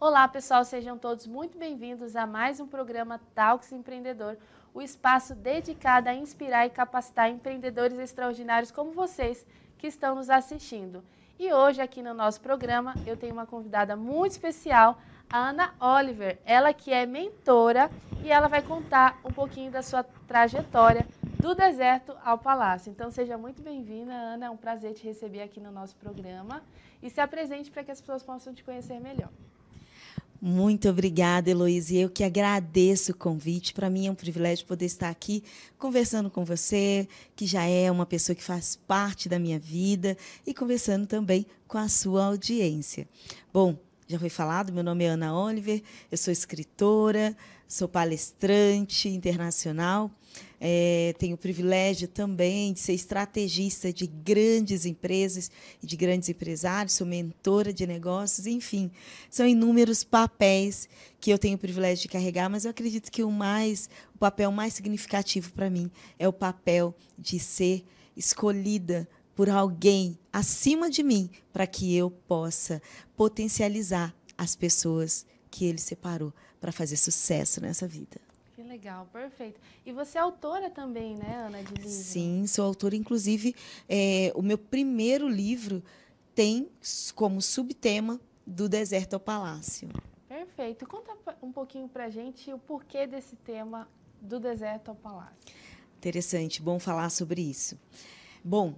Olá, pessoal, sejam todos muito bem-vindos a mais um programa Talks Empreendedor, o espaço dedicado a inspirar e capacitar empreendedores extraordinários como vocês que estão nos assistindo. E hoje, aqui no nosso programa, eu tenho uma convidada muito especial, a Ana Oliver, ela que é mentora e ela vai contar um pouquinho da sua trajetória do deserto ao palácio. Então, seja muito bem-vinda, Ana, é um prazer te receber aqui no nosso programa e se apresente para que as pessoas possam te conhecer melhor. Muito obrigada, Heloísa. Eu que agradeço o convite. Para mim é um privilégio poder estar aqui conversando com você, que já é uma pessoa que faz parte da minha vida, e conversando também com a sua audiência. Bom, já foi falado, meu nome é Ana Oliver, eu sou escritora, sou palestrante internacional, tenho o privilégio também de ser estrategista de grandes empresas e de grandes empresários, sou mentora de negócios, enfim, são inúmeros papéis que eu tenho o privilégio de carregar, mas eu acredito que o papel mais significativo para mim é o papel de ser escolhida por alguém acima de mim, para que eu possa potencializar as pessoas que ele separou para fazer sucesso nessa vida. Que legal, perfeito. E você é autora também, né, Ana, de livro? Sim, sou autora. Inclusive, o meu primeiro livro tem como subtema Do Deserto ao Palácio. Perfeito. Conta um pouquinho para a gente o porquê desse tema do deserto ao palácio. Interessante, bom falar sobre isso. Bom,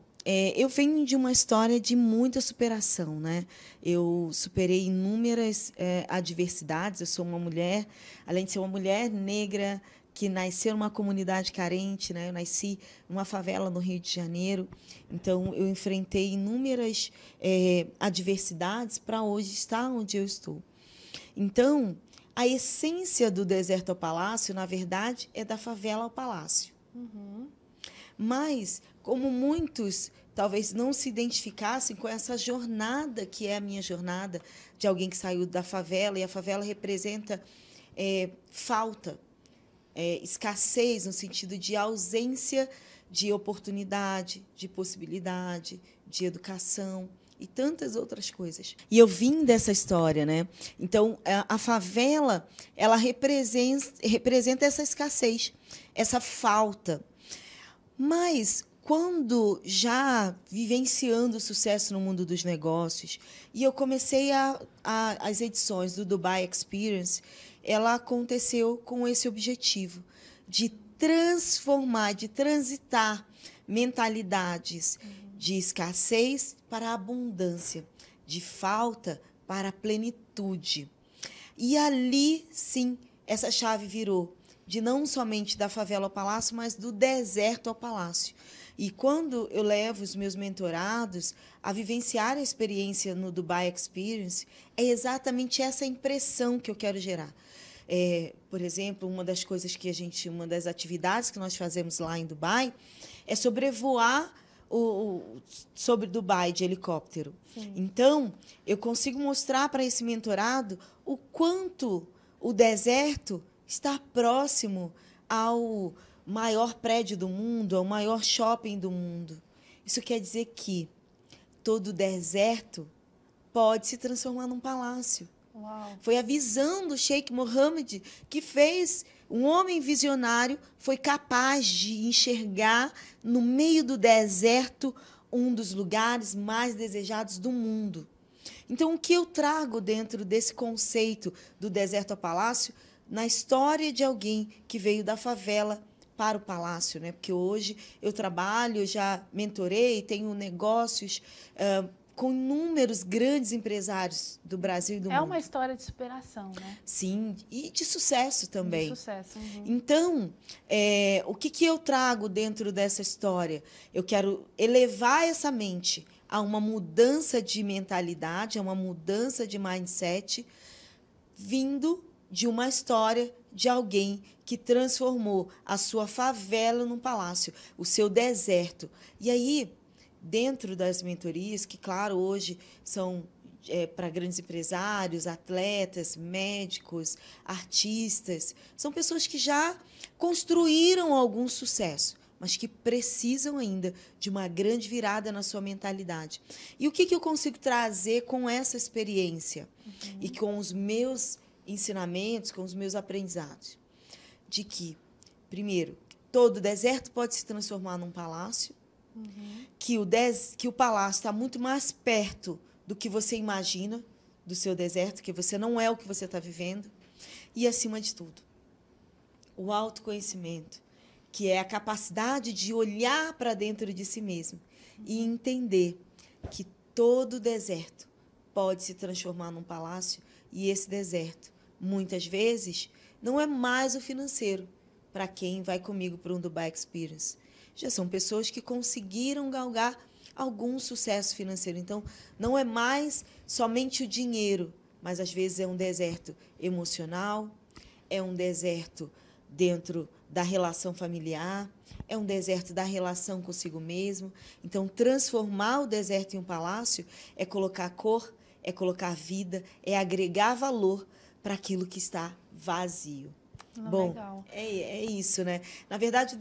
eu venho de uma história de muita superação, né? Eu superei inúmeras adversidades. Eu sou uma mulher, além de ser uma mulher negra que nasceu numa comunidade carente, né? Eu nasci numa favela no Rio de Janeiro. Então, eu enfrentei inúmeras adversidades para hoje estar onde eu estou. Então, a essência do deserto ao palácio, na verdade, é da favela ao palácio. Uhum. Mas, como muitos talvez não se identificassem com essa jornada, que é a minha jornada, de alguém que saiu da favela, e a favela representa falta, escassez, no sentido de ausência de oportunidade, de possibilidade, de educação e tantas outras coisas. E eu vim dessa história, né? Então, a favela, ela representa essa escassez, essa falta. Mas, quando já vivenciando o sucesso no mundo dos negócios, e eu comecei as edições do Dubai Experience, ela aconteceu com esse objetivo de transformar, de transitar mentalidades de escassez para a abundância, de falta para a plenitude. E ali, sim, essa chave virou, de não somente da favela ao palácio, mas do deserto ao palácio. E quando eu levo os meus mentorados a vivenciar a experiência no Dubai Experience, é exatamente essa impressão que eu quero gerar. Por exemplo, uma das atividades que nós fazemos lá em Dubai é sobrevoar sobre Dubai de helicóptero. Sim. Então, eu consigo mostrar para esse mentorado o quanto o deserto está próximo ao maior prédio do mundo, ao maior shopping do mundo. Isso quer dizer que todo deserto pode se transformar num palácio. Uau. Foi a visão do Sheikh Mohammed que fez. Um homem visionário foi capaz de enxergar no meio do deserto um dos lugares mais desejados do mundo. Então, o que eu trago dentro desse conceito do deserto ao palácio, na história de alguém que veio da favela para o palácio, né? Porque hoje eu trabalho, já mentorei, tenho negócios com inúmeros grandes empresários do Brasil e do mundo. É uma história de superação, né? Sim, e de sucesso também. De sucesso. Uhum. Então, o que eu trago dentro dessa história? Eu quero elevar essa mente a uma mudança de mentalidade, a uma mudança de mindset, vindo de uma história de alguém que transformou a sua favela num palácio, o seu deserto. E aí, dentro das mentorias, que, claro, hoje são para grandes empresários, atletas, médicos, artistas, são pessoas que já construíram algum sucesso, mas que precisam ainda de uma grande virada na sua mentalidade. E o que eu consigo trazer com essa experiência e com os meus ensinamentos, com os meus aprendizados? De que, primeiro, todo deserto pode se transformar num palácio, que o palácio está muito mais perto do que você imagina do seu deserto, que você não é o que você está vivendo. E, acima de tudo, o autoconhecimento, que é a capacidade de olhar para dentro de si mesmo e entender que todo deserto pode se transformar num palácio, e esse deserto, muitas vezes, não é mais o financeiro para quem vai comigo para um Dubai Experience. Já são pessoas que conseguiram galgar algum sucesso financeiro. Então, não é mais somente o dinheiro, mas às vezes é um deserto emocional, é um deserto dentro da relação familiar, é um deserto da relação consigo mesmo. Então, transformar o deserto em um palácio é colocar cor, é colocar vida, é agregar valor para aquilo que está vazio. Bom, legal. É isso, né? Na verdade, do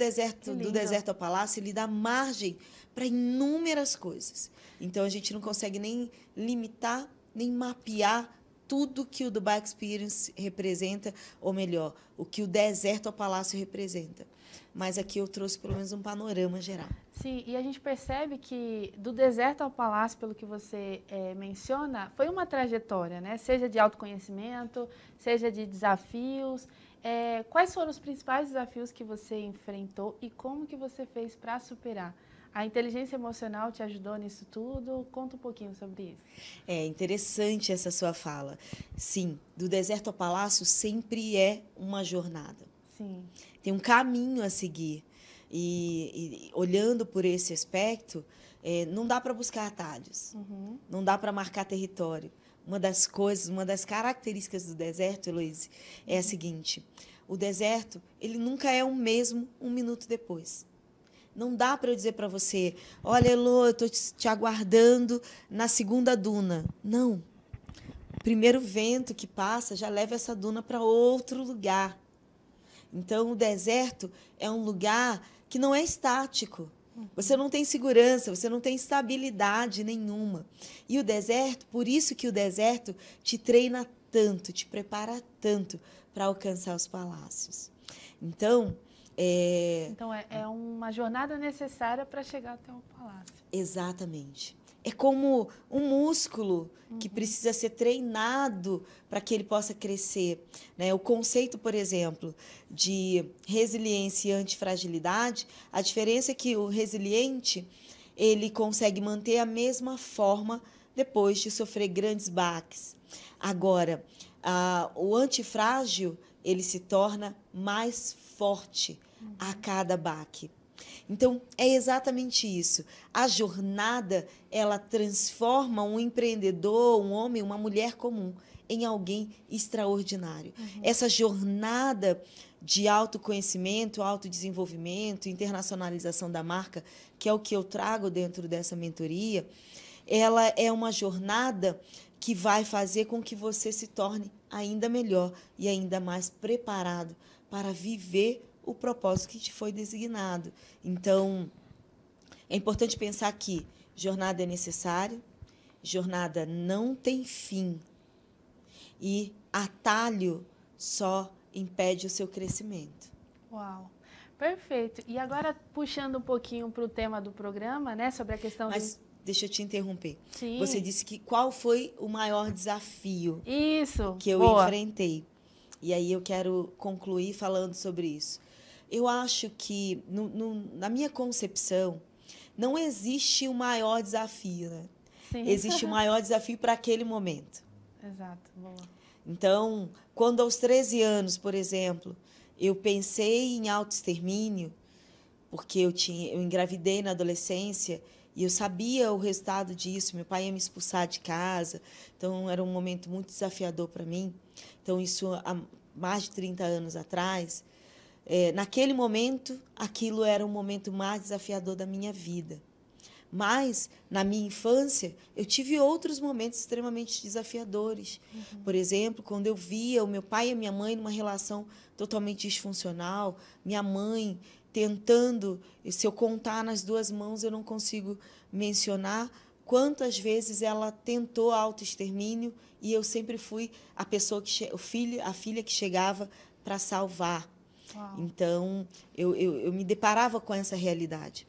deserto ao palácio, ele dá margem para inúmeras coisas. Então, a gente não consegue nem limitar, nem mapear tudo que o Dubai Experience representa, ou melhor, o que o deserto ao palácio representa. Mas aqui eu trouxe pelo menos um panorama geral. Sim, e a gente percebe que do deserto ao palácio, pelo que você menciona, foi uma trajetória, né? Seja de autoconhecimento, seja de desafios. Quais foram os principais desafios que você enfrentou e como que você fez para superar? A inteligência emocional te ajudou nisso tudo? Conta um pouquinho sobre isso. É interessante essa sua fala. Sim, do deserto ao palácio sempre é uma jornada. Sim. Tem um caminho a seguir. E olhando por esse aspecto, não dá para buscar atalhos. Não dá para marcar território. Uma das características do deserto, Heloíse, é a seguinte: o deserto, ele nunca é o mesmo um minuto depois. Não dá para eu dizer para você, olha, Elô, eu estou te aguardando na segunda duna. Não. O primeiro vento que passa já leva essa duna para outro lugar. Então, o deserto é um lugar que não é estático. Você não tem segurança, você não tem estabilidade nenhuma. E o deserto, por isso que o deserto te treina tanto, te prepara tanto para alcançar os palácios. Então, é uma jornada necessária para chegar até o palácio. Exatamente. É como um músculo que precisa ser treinado para que ele possa crescer, né? O conceito, por exemplo, de resiliência e antifragilidade, a diferença é que o resiliente, ele consegue manter a mesma forma depois de sofrer grandes baques. Agora, o antifrágil, ele se torna mais forte a cada baque. Então, é exatamente isso. A jornada, ela transforma um empreendedor, um homem, uma mulher comum, em alguém extraordinário. Essa jornada de autoconhecimento, autodesenvolvimento, internacionalização da marca, que é o que eu trago dentro dessa mentoria, ela é uma jornada que vai fazer com que você se torne ainda melhor e ainda mais preparado para viver o propósito que te foi designado. Então, é importante pensar que jornada é necessária, jornada não tem fim e atalho só impede o seu crescimento. Uau! Perfeito. E agora, puxando um pouquinho para o tema do programa, né, sobre a questão Mas deixa eu te interromper. Sim. Você disse que qual foi o maior desafio que eu enfrentei. E aí eu quero concluir falando sobre isso. Eu acho que, na minha concepção, não existe o maior desafio, né? Sim. Existe o maior desafio para aquele momento. Exato, boa. Então, quando aos 13 anos, por exemplo, eu pensei em autoextermínio, porque eu engravidei na adolescência e eu sabia o resultado disso, meu pai ia me expulsar de casa, então era um momento muito desafiador para mim. Então, isso há mais de 30 anos atrás. Naquele momento, aquilo era o momento mais desafiador da minha vida. Mas, na minha infância, eu tive outros momentos extremamente desafiadores. Por exemplo, quando eu via o meu pai e a minha mãe numa relação totalmente disfuncional, minha mãe tentando, se eu contar nas duas mãos, eu não consigo mencionar quantas vezes ela tentou autoextermínio e eu sempre fui a pessoa a filha que chegava para salvar. Uau. Então, eu me deparava com essa realidade.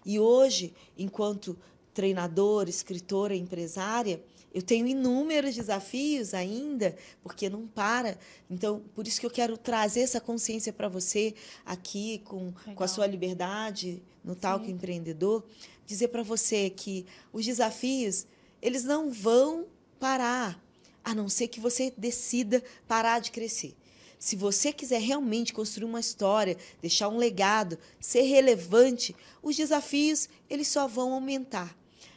E hoje, enquanto treinadora, escritora, empresária, eu tenho inúmeros desafios ainda, porque não para. Então, por isso que eu quero trazer essa consciência para você aqui, com a sua liberdade, no Talk Empreendedor, dizer para você que os desafios, eles não vão parar, a não ser que você decida parar de crescer. Se você quiser realmente construir uma história, deixar um legado, ser relevante, os desafios, eles só vão aumentar.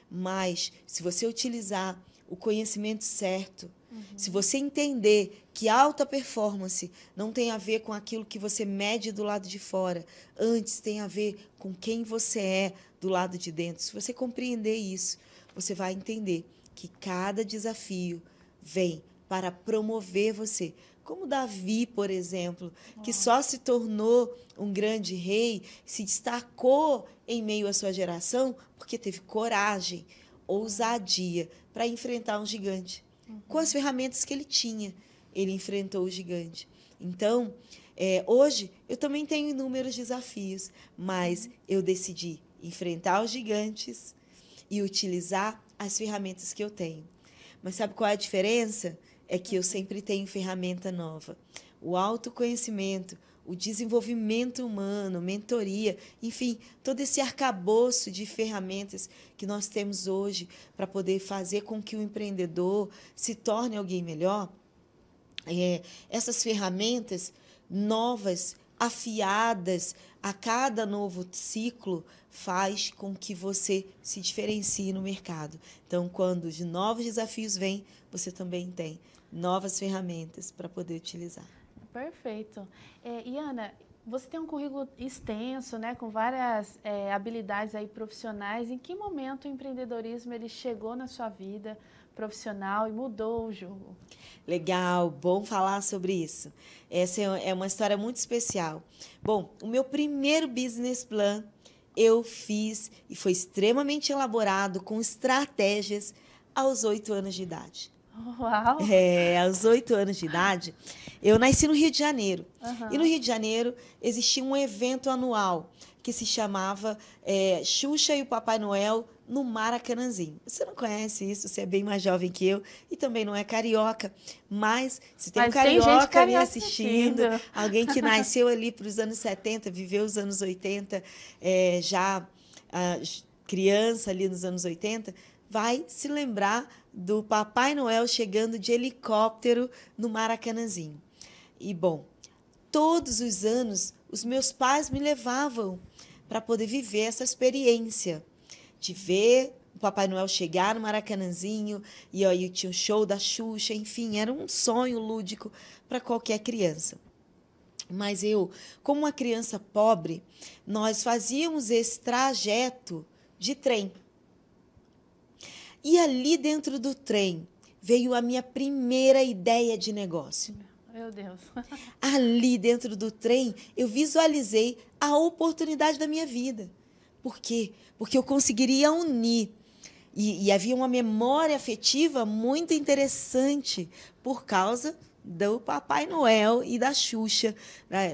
Mas, se você utilizar o conhecimento certo, se você entender que alta performance não tem a ver com aquilo que você mede do lado de fora, antes tem a ver com quem você é do lado de dentro. Se você compreender isso, você vai entender que cada desafio vem para promover você. Como Davi, por exemplo, que só se tornou um grande rei, se destacou em meio à sua geração porque teve coragem, ousadia para enfrentar um gigante. Com as ferramentas que ele tinha, ele enfrentou o gigante. Então, hoje, eu também tenho inúmeros desafios, mas eu decidi enfrentar os gigantes e utilizar as ferramentas que eu tenho. Mas sabe qual é a diferença? É que eu sempre tenho ferramenta nova. O autoconhecimento, o desenvolvimento humano, mentoria, enfim, todo esse arcabouço de ferramentas que nós temos hoje para poder fazer com que o empreendedor se torne alguém melhor. Essas ferramentas novas, afiadas a cada novo ciclo, faz com que você se diferencie no mercado. Então, quando os novos desafios vêm, você também tem novas ferramentas para poder utilizar. Perfeito. E Ana, você tem um currículo extenso, né, com várias habilidades aí profissionais. Em que momento o empreendedorismo ele chegou na sua vida profissional e mudou o jogo? Legal, bom falar sobre isso. Essa é uma história muito especial. Bom, o meu primeiro business plan eu fiz e foi extremamente elaborado com estratégias aos 8 anos de idade. Uau! Aos 8 anos de idade, eu nasci no Rio de Janeiro. Uhum. E no Rio de Janeiro existia um evento anual que se chamava Xuxa e o Papai Noel no Maracanãzinho. Você não conhece isso, você é bem mais jovem que eu e também não é carioca, mas se tem um carioca me assistindo, alguém que nasceu ali para os anos 70, viveu os anos 80, criança ali nos anos 80, vai se lembrar do Papai Noel chegando de helicóptero no Maracanãzinho. E, bom, todos os anos, os meus pais me levavam para poder viver essa experiência de ver o Papai Noel chegar no Maracanãzinho e aí tinha o show da Xuxa, enfim, era um sonho lúdico para qualquer criança. Mas eu, como uma criança pobre, nós fazíamos esse trajeto de trem. E ali dentro do trem veio a minha primeira ideia de negócio. Meu Deus. Ali dentro do trem eu visualizei a oportunidade da minha vida. Por quê? Porque eu conseguiria unir. E havia uma memória afetiva muito interessante por causa do Papai Noel e da Xuxa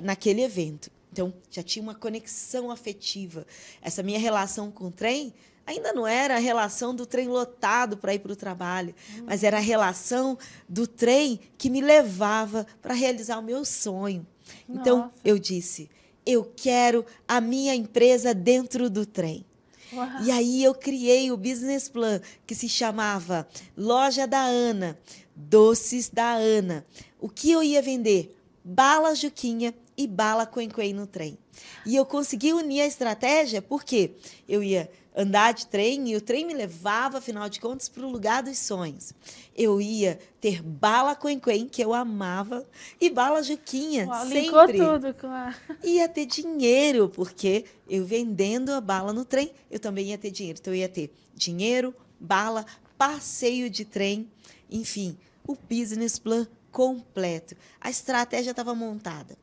naquele evento. Então, já tinha uma conexão afetiva. Essa minha relação com o trem ainda não era a relação do trem lotado para ir para o trabalho, mas era a relação do trem que me levava para realizar o meu sonho. Nossa. Então, eu disse, eu quero a minha empresa dentro do trem. Uau. E aí eu criei o business plan que se chamava Loja da Ana, Doces da Ana. O que eu ia vender? Bala Juquinha e bala Quen-Quen no trem. E eu consegui unir a estratégia porque eu ia andar de trem e o trem me levava, afinal de contas, para o lugar dos sonhos. Eu ia ter bala Quen-Quen, que eu amava, e bala Juquinha, Uau, sempre. Linkou tudo com a... Ia ter dinheiro, porque eu vendendo a bala no trem, eu também ia ter dinheiro. Então, eu ia ter dinheiro, bala, passeio de trem, enfim, o business plan completo. A estratégia estava montada.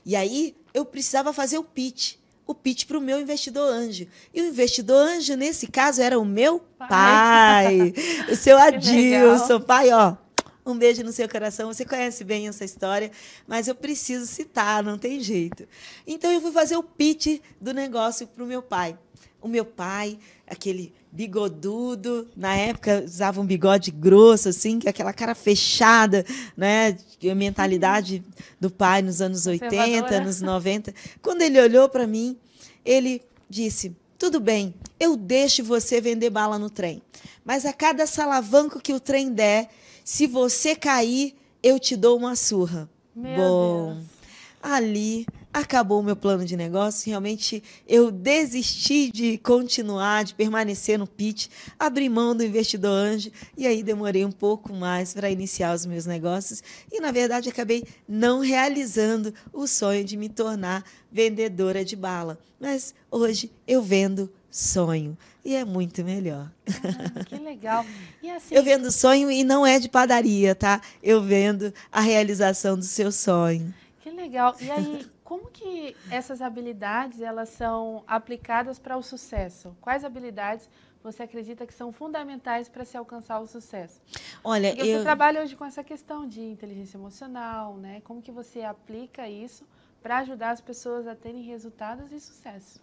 E aí, eu precisava fazer o pitch o pitch para o meu investidor anjo. E o investidor anjo, nesse caso, era o meu pai, o seu Adilson. Pai, ó, um beijo no seu coração. Você conhece bem essa história, mas eu preciso citar, não tem jeito. Então, eu fui fazer o pitch do negócio para o meu pai. O meu pai, aquele bigodudo, na época usava um bigode grosso, assim, que aquela cara fechada, né? A mentalidade do pai nos anos 80, anos 90. Quando ele olhou para mim, ele disse: tudo bem, eu deixo você vender bala no trem, mas a cada salavanco que o trem der, se você cair, eu te dou uma surra. Meu Deus. Ali acabou o meu plano de negócio. Realmente, eu desisti de continuar, de permanecer no pitch, abri mão do investidor anjo, e aí demorei um pouco mais para iniciar os meus negócios. E, na verdade, acabei não realizando o sonho de me tornar vendedora de bala. Mas hoje eu vendo sonho. E é muito melhor. Ah, que legal. E assim, eu vendo sonho e não é de padaria, tá? Eu vendo a realização do seu sonho. Que legal. E aí, como que essas habilidades elas são aplicadas para o sucesso? Quais habilidades você acredita que são fundamentais para se alcançar o sucesso? Olha, porque você trabalha hoje com essa questão de inteligência emocional, né? Como que você aplica isso para ajudar as pessoas a terem resultados e sucesso?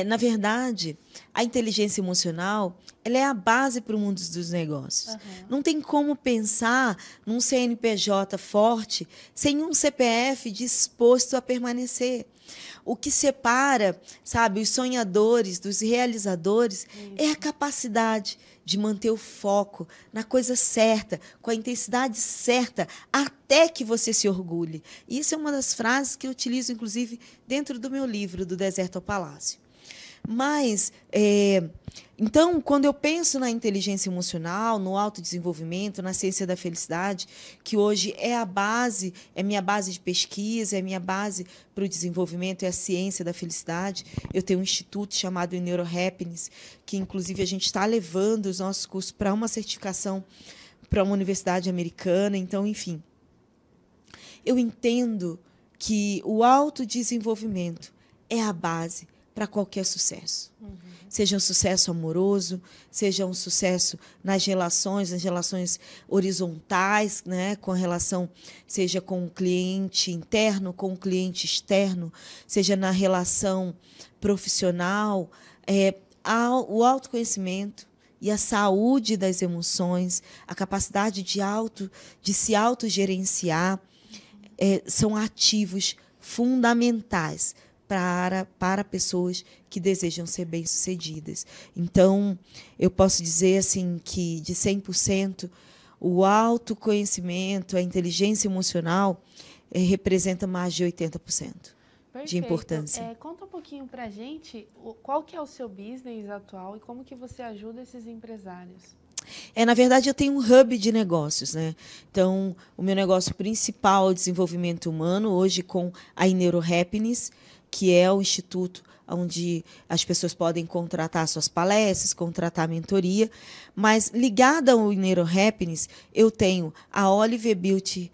Na verdade, a inteligência emocional ela é a base para o mundo dos negócios. Uhum. Não tem como pensar num CNPJ forte sem um CPF disposto a permanecer. O que separa, sabe, os sonhadores dos realizadores é a capacidade de manter o foco na coisa certa, com a intensidade certa, até que você se orgulhe. E isso é uma das frases que eu utilizo, inclusive, dentro do meu livro, Do Deserto ao Palácio. Mas, então, quando eu penso na inteligência emocional, no autodesenvolvimento, na ciência da felicidade, que hoje é a base, é minha base de pesquisa, é minha base para o desenvolvimento, é a ciência da felicidade. Eu tenho um instituto chamado NeuroHappiness, que, inclusive, a gente está levando os nossos cursos para uma certificação para uma universidade americana. Então, enfim, eu entendo que o autodesenvolvimento é a base para qualquer sucesso. Uhum. Seja um sucesso amoroso, seja um sucesso nas relações horizontais, né, com a relação, seja com o cliente interno, com o cliente externo, seja na relação profissional, o autoconhecimento e a saúde das emoções, a capacidade de se autogerenciar, são ativos fundamentais para pessoas que desejam ser bem-sucedidas. Então, eu posso dizer assim que, de 100%, o autoconhecimento, a inteligência emocional, representa mais de 80%. Perfeito. De importância. Conta um pouquinho para a gente qual que é o seu business atual e como que você ajuda esses empresários. Na verdade, eu tenho um hub de negócios, né? Então, o meu negócio principal é o desenvolvimento humano, hoje com a NeuroHappiness, que é o instituto onde as pessoas podem contratar suas palestras, contratar mentoria. Mas, ligada ao NeuroHappiness, eu tenho a Olive Beauty,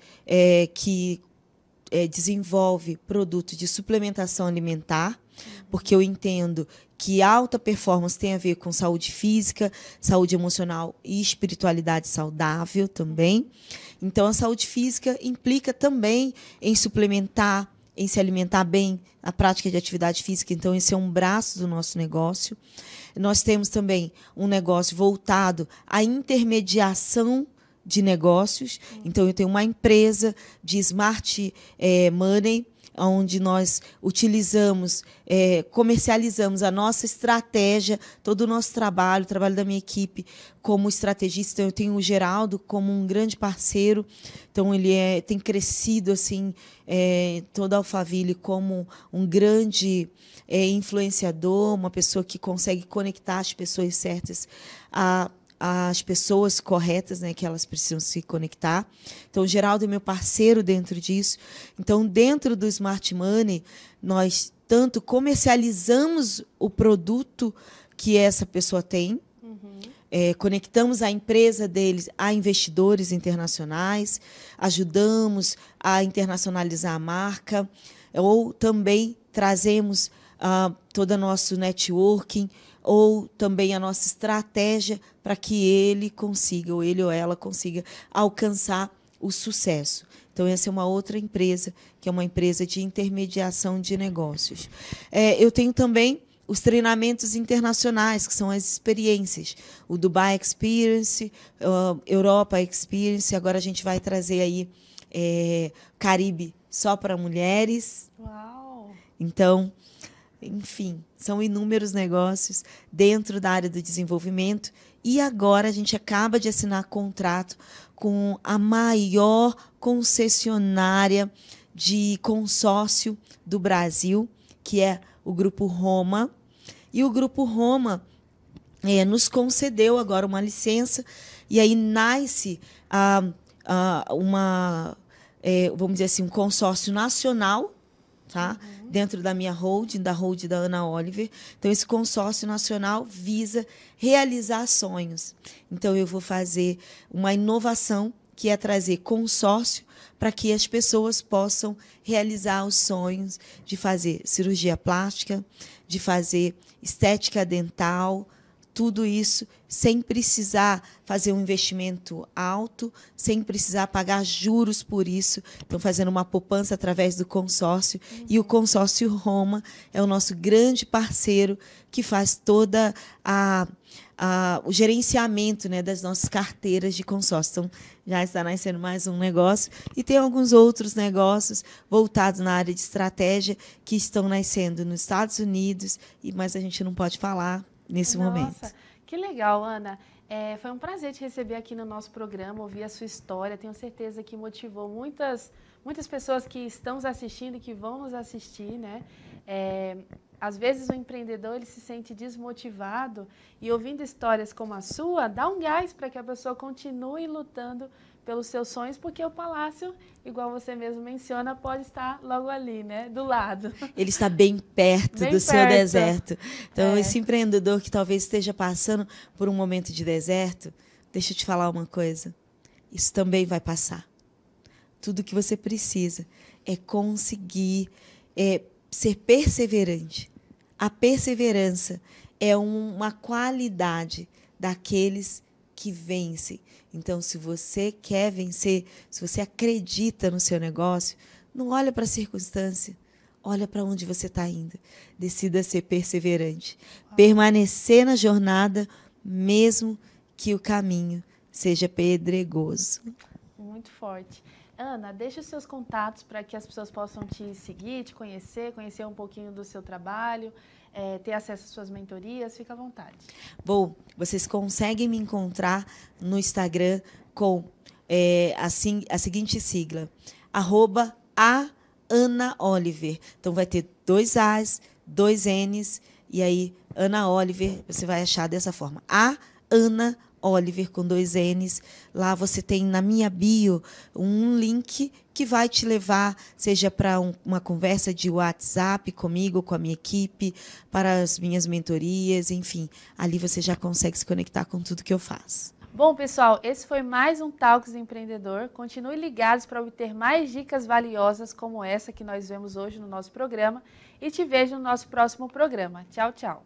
que desenvolve produto de suplementação alimentar, porque eu entendo que alta performance tem a ver com saúde física, saúde emocional e espiritualidade saudável também. Então, a saúde física implica também em suplementar, em se alimentar bem, a prática de atividade física. Então, esse é um braço do nosso negócio. Nós temos também um negócio voltado à intermediação de negócios. Então, eu tenho uma empresa de smart money, onde nós utilizamos, comercializamos a nossa estratégia, todo o nosso trabalho, o trabalho da minha equipe como estrategista. Então, eu tenho o Geraldo como um grande parceiro. Então, ele tem crescido assim, toda a Alphaville como um grande influenciador, uma pessoa que consegue conectar as pessoas certas as pessoas corretas, né, que elas precisam se conectar. Então, o Geraldo é meu parceiro dentro disso. Então, dentro do Smart Money, nós tanto comercializamos o produto que essa pessoa tem, conectamos a empresa deles a investidores internacionais, ajudamos a internacionalizar a marca, ou também trazemos todo o nosso networking, ou também a nossa estratégia para que ele consiga, ou ele ou ela consiga alcançar o sucesso. Então, essa é uma outra empresa, que é uma empresa de intermediação de negócios. Eu tenho também os treinamentos internacionais, que são as experiências. O Dubai Experience, Europa Experience, agora a gente vai trazer aí Caribe só para mulheres. Uau! Então, enfim, são inúmeros negócios dentro da área do desenvolvimento. E agora a gente acaba de assinar contrato com a maior concessionária de consórcio do Brasil, que é o Grupo Roma. E o Grupo Roma nos concedeu agora uma licença, e aí nasce vamos dizer assim, um consórcio nacional, tá? Dentro da minha holding, da holding da Ana Oliver. Então, esse consórcio nacional visa realizar sonhos. Então, eu vou fazer uma inovação, que é trazer consórcio para que as pessoas possam realizar os sonhos de fazer cirurgia plástica, de fazer estética dental, tudo isso sem precisar fazer um investimento alto, sem precisar pagar juros por isso. Então, fazendo uma poupança através do consórcio. E o consórcio Roma é o nosso grande parceiro que faz toda o gerenciamento, né, das nossas carteiras de consórcio. Então, já está nascendo mais um negócio. E tem alguns outros negócios voltados na área de estratégia que estão nascendo nos Estados Unidos, mas a gente não pode falar nesse momento. Nossa, que legal, Ana. Foi um prazer te receber aqui no nosso programa, ouvir a sua história. Tenho certeza que motivou muitas pessoas que estão nos assistindo e que vão nos assistir, né? Às vezes o empreendedor ele se sente desmotivado e ouvindo histórias como a sua, dá um gás para que a pessoa continue lutando pelos seus sonhos, porque o palácio, igual você mesmo menciona, pode estar logo ali, né, do lado. Ele está bem perto do seu deserto. Então, esse empreendedor que talvez esteja passando por um momento de deserto, deixa eu te falar uma coisa, isso também vai passar. Tudo que você precisa é conseguir ser perseverante. A perseverança é uma qualidade daqueles que vencem. Então, se você quer vencer, se você acredita no seu negócio, não olha para a circunstância, olha para onde você está indo. Decida ser perseverante. Permanecer na jornada, mesmo que o caminho seja pedregoso. Muito forte. Ana, deixa os seus contatos para que as pessoas possam te seguir, te conhecer um pouquinho do seu trabalho, ter acesso às suas mentorias. Fica à vontade. Bom, vocês conseguem me encontrar no Instagram com a seguinte sigla, @AAnaOliver. Então, vai ter 2 As, 2 Ns, e aí, Ana Oliver, você vai achar dessa forma. Ana Oliver com 2 Ns. Lá você tem na minha bio um link que vai te levar, seja para uma conversa de WhatsApp comigo, com a minha equipe, para as minhas mentorias, enfim. Ali você já consegue se conectar com tudo que eu faço. Bom, pessoal, esse foi mais um Talks Empreendedor. Continue ligados para obter mais dicas valiosas como essa que nós vemos hoje no nosso programa. E te vejo no nosso próximo programa. Tchau, tchau.